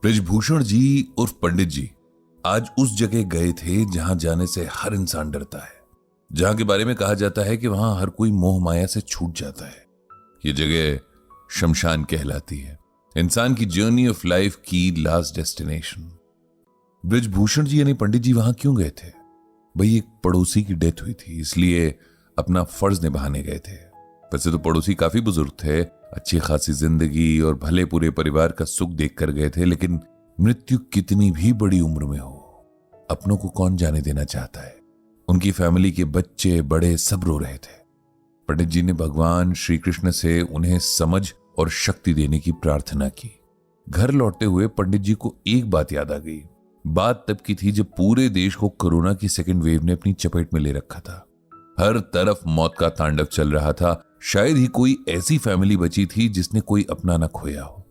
ब्रिजभूषण जी उर्फ पंडित जी आज उस जगह गए थे जहां जाने से हर इंसान डरता है, जहां के बारे में कहा जाता है कि वहां हर कोई मोह माया से छूट जाता है। ये जगह शमशान कहलाती है, इंसान की जर्नी ऑफ लाइफ की लास्ट डेस्टिनेशन। ब्रिजभूषण जी यानी पंडित जी वहां क्यों गए थे? भाई एक पड़ोसी की डेथ हुई थी, इसलिए अपना फर्ज निभाने गए थे। वैसे तो पड़ोसी काफी बुजुर्ग थे, अच्छी खासी जिंदगी और भले पूरे परिवार का सुख देख कर गए थे, लेकिन मृत्यु कितनी भी बड़ी उम्र में हो, अपनों को कौन जाने देना चाहता है। उनकी फैमिली के बच्चे बड़े सब रो रहे थे। पंडित जी ने भगवान श्री कृष्ण से उन्हें समझ और शक्ति देने की प्रार्थना की। घर लौटते हुए पंडित जी को एक बात याद आ गई। बात तब की थी जब पूरे देश को कोरोना की सेकेंड वेव ने अपनी चपेट में ले रखा था। हर तरफ मौत का तांडव चल रहा था। शायद ही कोई ऐसी फैमिली बची थी जिसने कोई अपना न खोया हो।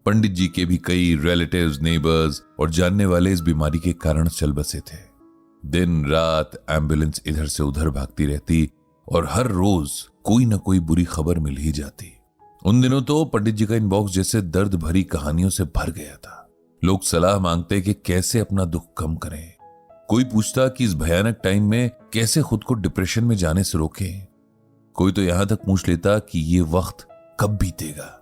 पंडित जी के भी कई रिलेटिव्स, नेबर्स और जानने वाले इस बीमारी के कारण चल बसे थे। दिन रात एम्बुलेंस इधर से उधर भागती रहती और हर रोज कोई न कोई बुरी खबर मिल ही जाती। उन दिनों तो पंडित जी का इनबॉक्स जैसे दर्द भरी कहानियों से भर गया था। लोग सलाह मांगते कि कैसे अपना दुख कम करें। कोई पूछता कि इस भयानक टाइम में कैसे खुद को डिप्रेशन में जाने से रोकें। कोई तो यहां तक पूछ लेता कि ये वक्त कब बीतेगा।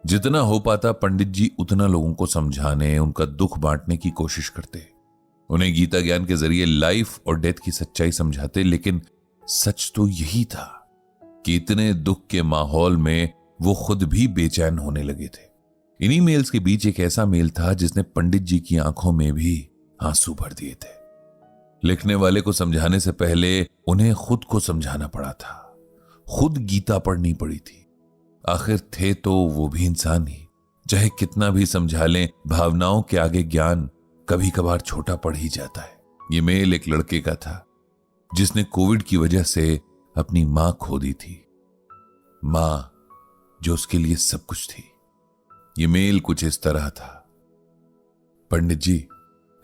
जितना हो पाता पंडित जी उतना लोगों को समझाने, उनका दुख बांटने की कोशिश करते। उन्हें गीता ज्ञान के जरिए लाइफ और डेथ की सच्चाई समझाते। लेकिन सच तो यही था कि इतने दुख के माहौल में वो खुद भी बेचैन होने लगे थे। इन्हीं मेल्स के बीच एक ऐसा मेल था जिसने पंडित जी की आंखों में भी आंसू भर दिए थे। लिखने वाले को समझाने से पहले उन्हें खुद को समझाना पड़ा था। खुद गीता पढ़नी पड़ी थी। आखिर थे तो वो भी इंसान ही। चाहे कितना भी समझा लें, भावनाओं के आगे ज्ञान कभी कभार छोटा पड़ ही जाता है। ये मेल एक लड़के का था जिसने कोविड की वजह से अपनी मां खो दी थी, मां जो उसके लिए सब कुछ थी। ये मेल कुछ इस तरह था। पंडित जी,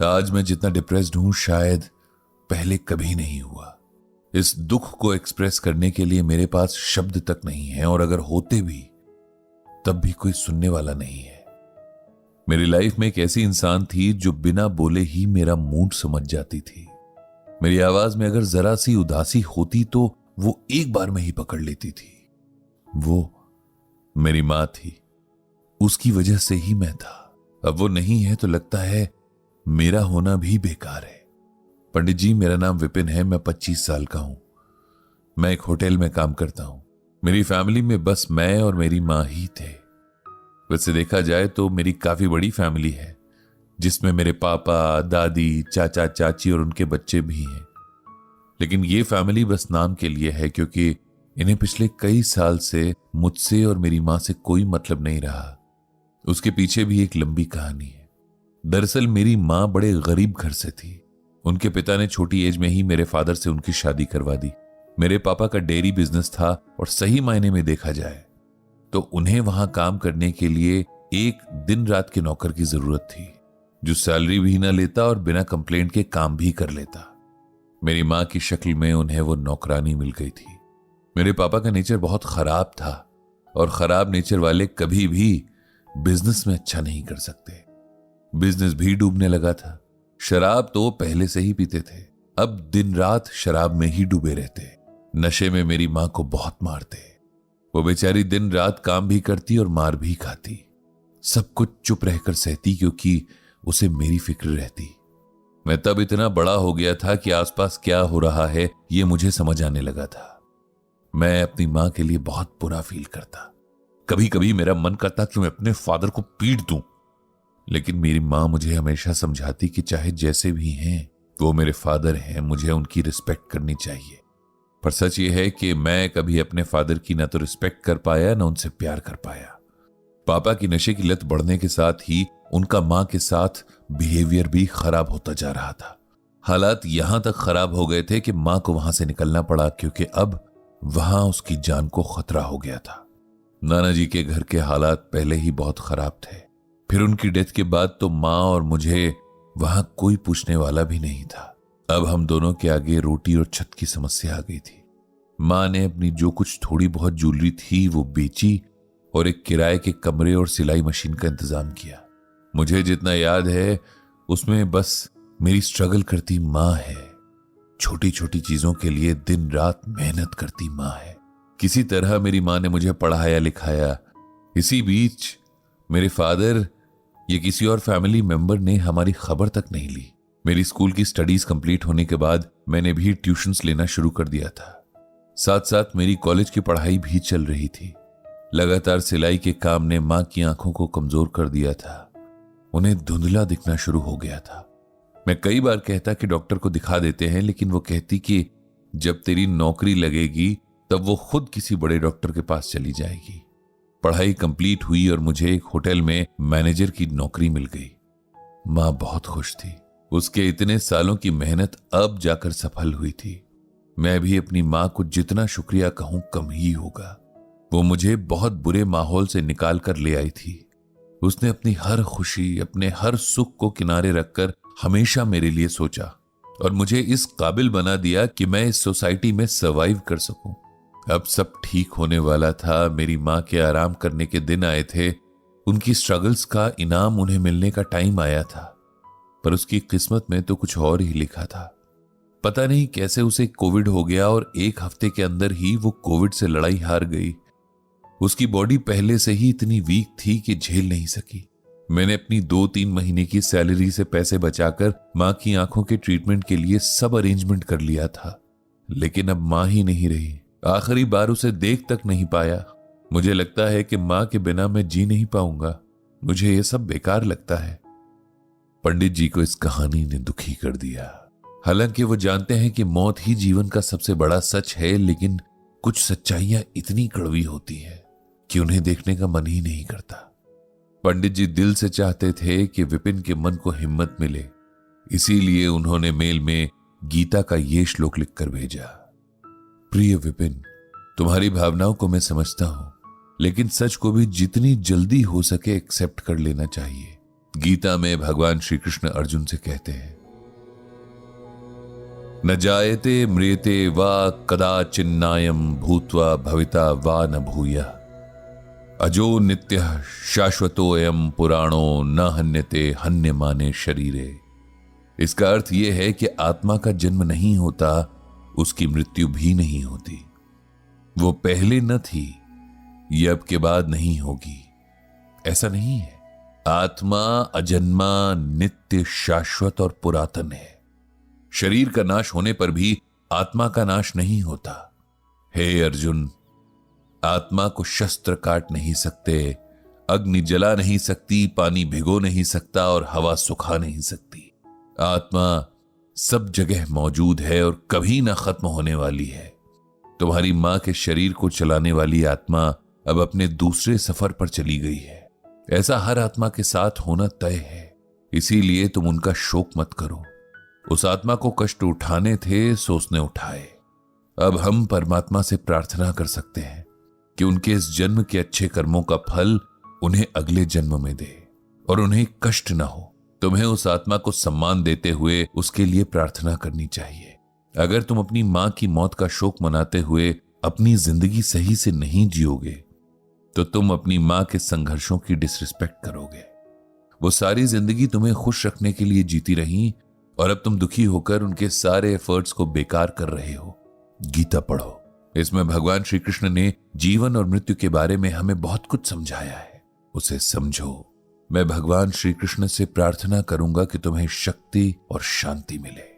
आज मैं जितना डिप्रेस्ड हूं शायद पहले कभी नहीं हुआ। इस दुख को एक्सप्रेस करने के लिए मेरे पास शब्द तक नहीं है, और अगर होते भी तब भी कोई सुनने वाला नहीं है। मेरी लाइफ में एक ऐसी इंसान थी जो बिना बोले ही मेरा मूड समझ जाती थी। मेरी आवाज में अगर जरा सी उदासी होती तो वो एक बार में ही पकड़ लेती थी। वो मेरी मां थी, उसकी वजह से ही मैं था। अब वो नहीं है तो लगता है मेरा होना भी बेकार है। पंडित जी, मेरा नाम विपिन है, मैं 25 साल का हूं। मैं एक होटल में काम करता हूं। मेरी फैमिली में बस मैं और मेरी मां ही थे। वैसे देखा जाए तो मेरी काफी बड़ी फैमिली है, जिसमें मेरे पापा, दादी, चाचा, चाची और उनके बच्चे भी हैं। लेकिन ये फैमिली बस नाम के लिए है, क्योंकि इन्हें पिछले कई साल से मुझसे और मेरी मां से कोई मतलब नहीं रहा। उसके पीछे भी एक लंबी कहानी है। दरअसल मेरी मां बड़े गरीब घर से थी। उनके पिता ने छोटी एज में ही मेरे फादर से उनकी शादी करवा दी। मेरे पापा का डेयरी बिजनेस था, और सही मायने में देखा जाए तो उन्हें वहां काम करने के लिए एक दिन रात के नौकर की जरूरत थी, जो सैलरी भी ना लेता और बिना कंप्लेंट के काम भी कर लेता। मेरी मां की शक्ल में उन्हें वो नौकरानी मिल गई थी। मेरे पापा का नेचर बहुत खराब था, और खराब नेचर वाले कभी भी बिजनेस में अच्छा नहीं कर सकते। बिजनेस भी डूबने लगा था। शराब तो पहले से ही पीते थे, अब दिन रात शराब में ही डूबे रहते। नशे में मेरी मां को बहुत मारते। वो बेचारी दिन रात काम भी करती और मार भी खाती। सब कुछ चुप रहकर सहती, क्योंकि उसे मेरी फिक्र रहती। मैं तब इतना बड़ा हो गया था कि आसपास क्या हो रहा है ये मुझे समझ आने लगा था। मैं अपनी मां के लिए बहुत बुरा फील करता। कभी कभी मेरा मन करता कि मैं अपने फादर को पीट दूं, लेकिन मेरी मां मुझे हमेशा समझाती कि चाहे जैसे भी हैं वो मेरे फादर हैं, मुझे उनकी रिस्पेक्ट करनी चाहिए। पर सच ये है कि मैं कभी अपने फादर की ना तो रिस्पेक्ट कर पाया, ना उनसे प्यार कर पाया। पापा की नशे की लत बढ़ने के साथ ही उनका मां के साथ बिहेवियर भी खराब होता जा रहा था। हालात यहां तक खराब हो गए थे कि मां को वहां से निकलना पड़ा, क्योंकि अब वहां उसकी जान को खतरा हो गया था। नाना जी के घर के हालात पहले ही बहुत खराब थे। फिर उनकी डेथ के बाद तो मां और मुझे वहां कोई पूछने वाला भी नहीं था। अब हम दोनों के आगे रोटी और छत की समस्या आ गई थी। मां ने अपनी जो कुछ थोड़ी बहुत ज्वेलरी थी वो बेची और एक किराए के कमरे और सिलाई मशीन का इंतजाम किया। मुझे जितना याद है उसमें बस मेरी स्ट्रगल करती माँ है। छोटी छोटी चीजों के लिए दिन रात मेहनत करती माँ है। किसी तरह मेरी माँ ने मुझे पढ़ाया लिखाया। इसी बीच मेरे फादर या किसी और फैमिली मेंबर ने हमारी खबर तक नहीं ली। मेरी स्कूल की स्टडीज कंप्लीट होने के बाद मैंने भी ट्यूशंस लेना शुरू कर दिया था। साथ साथ मेरी कॉलेज की पढ़ाई भी चल रही थी। लगातार सिलाई के काम ने माँ की आंखों को कमजोर कर दिया था। उन्हें धुंधला दिखना शुरू हो गया था। मैं कई बार कहता कि डॉक्टर को दिखा देते हैं, लेकिन वो कहती कि जब तेरी नौकरी लगेगी तब वो खुद किसी बड़े डॉक्टर के पास चली जाएगी। पढ़ाई कंप्लीट हुई और मुझे एक होटल में मैनेजर की नौकरी मिल गई। माँ बहुत खुश थी। उसके इतने सालों की मेहनत अब जाकर सफल हुई थी। मैं भी अपनी माँ को जितना शुक्रिया कहूं कम ही होगा। वो मुझे बहुत बुरे माहौल से निकाल कर ले आई थी। उसने अपनी हर खुशी, अपने हर सुख को किनारे रखकर हमेशा मेरे लिए सोचा और मुझे इस काबिल बना दिया कि मैं इस सोसाइटी में सर्वाइव कर सकूं। अब सब ठीक होने वाला था। मेरी माँ के आराम करने के दिन आए थे। उनकी स्ट्रगल्स का इनाम उन्हें मिलने का टाइम आया था, पर उसकी किस्मत में तो कुछ और ही लिखा था। पता नहीं कैसे उसे कोविड हो गया और एक हफ्ते के अंदर ही वो कोविड से लड़ाई हार गई। उसकी बॉडी पहले से ही इतनी वीक थी कि झेल नहीं सकी। मैंने अपनी 2-3 महीने की सैलरी से पैसे बचाकर माँ की आंखों के ट्रीटमेंट के लिए सब अरेंजमेंट कर लिया था, लेकिन अब माँ ही नहीं रही। आखिरी बार उसे देख तक नहीं पाया। मुझे लगता है कि माँ के बिना मैं जी नहीं पाऊंगा। मुझे यह सब बेकार लगता है। पंडित जी को इस कहानी ने दुखी कर दिया। हालांकि वो जानते हैं कि मौत ही जीवन का सबसे बड़ा सच है, लेकिन कुछ सच्चाइयां इतनी कड़वी होती हैं कि उन्हें देखने का मन ही नहीं करता। पंडित जी दिल से चाहते थे कि विपिन के मन को हिम्मत मिले, इसीलिए उन्होंने मेल में गीता का ये श्लोक लिखकर भेजा। प्रिय विपिन, तुम्हारी भावनाओं को मैं समझता हूं, लेकिन सच को भी जितनी जल्दी हो सके एक्सेप्ट कर लेना चाहिए। गीता में भगवान श्री कृष्ण अर्जुन से कहते हैं, न जायते म्रियते वा कदाचिन्नायं भूत्वा भविता वा न भूयः अजो नित्यः शाश्वतोऽयं पुराणो न हन्यते हन्यमाने शरीरे। इसका अर्थ यह है कि आत्मा का जन्म नहीं होता, उसकी मृत्यु भी नहीं होती। वो पहले न थी, ये अब के बाद नहीं होगी। ऐसा नहीं है। आत्मा अजन्मा, नित्य, शाश्वत और पुरातन है। शरीर का नाश होने पर भी आत्मा का नाश नहीं होता। हे अर्जुन, आत्मा को शस्त्र काट नहीं सकते, अग्नि जला नहीं सकती, पानी भिगो नहीं सकता और हवा सुखा नहीं सकती। आत्मा सब जगह मौजूद है और कभी ना खत्म होने वाली है। तुम्हारी मां के शरीर को चलाने वाली आत्मा अब अपने दूसरे सफर पर चली गई है। ऐसा हर आत्मा के साथ होना तय है, इसीलिए तुम उनका शोक मत करो। उस आत्मा को कष्ट उठाने थे सो उसने उठाए। अब हम परमात्मा से प्रार्थना कर सकते हैं कि उनके इस जन्म के अच्छे कर्मों का फल उन्हें अगले जन्म में दे और उन्हें कष्ट ना हो। तुम्हें उस आत्मा को सम्मान देते हुए उसके लिए प्रार्थना करनी चाहिए। अगर तुम अपनी मां की मौत का शोक मनाते हुए अपनी जिंदगी सही से नहीं जियोगे तो तुम अपनी मां के संघर्षों की डिसरिस्पेक्ट करोगे। वो सारी जिंदगी तुम्हें खुश रखने के लिए जीती रही और अब तुम दुखी होकर उनके सारे एफर्ट्स को बेकार कर रहे हो। गीता पढ़ो, इसमें भगवान श्री कृष्ण ने जीवन और मृत्यु के बारे में हमें बहुत कुछ समझाया है। उसे समझो। मैं भगवान श्री कृष्ण से प्रार्थना करूंगा कि तुम्हें शक्ति और शांति मिले।